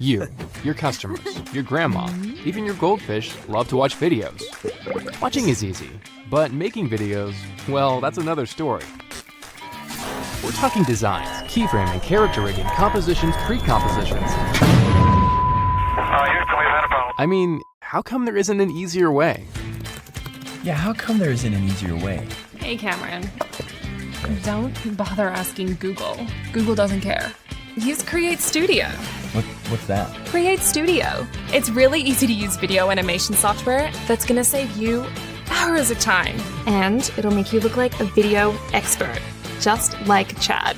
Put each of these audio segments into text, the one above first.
You, your customers, your grandma, even your goldfish love to watch videos. Watching is easy, but making videos, well, that's another story. We're talking designs, keyframing, character rigging, compositions, pre-compositions. I mean, how come there isn't an easier way? Yeah, how come there isn't an easier way? Hey, Cameron. Don't bother asking Google. Google doesn't care. Use CreateStudio. What's that? CreateStudio. It's really easy to use video animation software that's gonna save you hours of time. And it'll make you look like a video expert, just like Chad.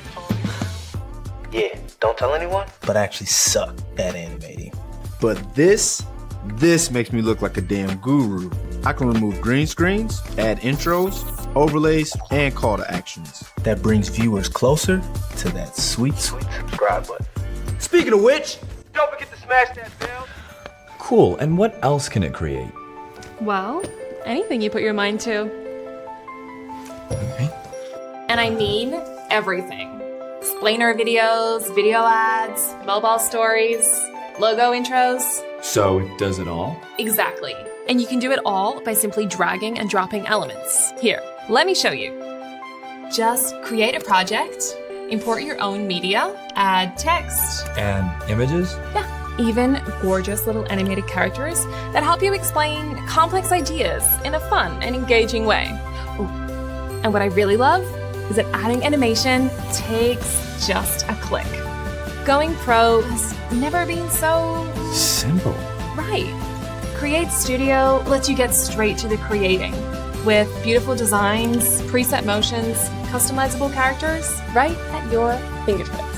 Yeah, don't tell anyone, but I actually suck at animating. But this makes me look like a damn guru. I can remove green screens, add intros, overlays, and call to actions. That brings viewers closer to that sweet subscribe button. Speaking of which, don't forget to smash that bell. Cool, and what else can it create? Well, anything you put your mind to. Okay. And I mean everything. Explainer videos, video ads, mobile stories, logo intros. So it does it all? Exactly. And you can do it all by simply dragging and dropping elements. Here, let me show you. Just create a project, import your own media, add text. And images? Yeah, even gorgeous little animated characters that help you explain complex ideas in a fun and engaging way. Ooh. And what I really love is that adding animation takes just a click. Going pro has never been so simple. Right. CreateStudio lets you get straight to the creating with beautiful designs, preset motions, customizable characters right at your fingertips.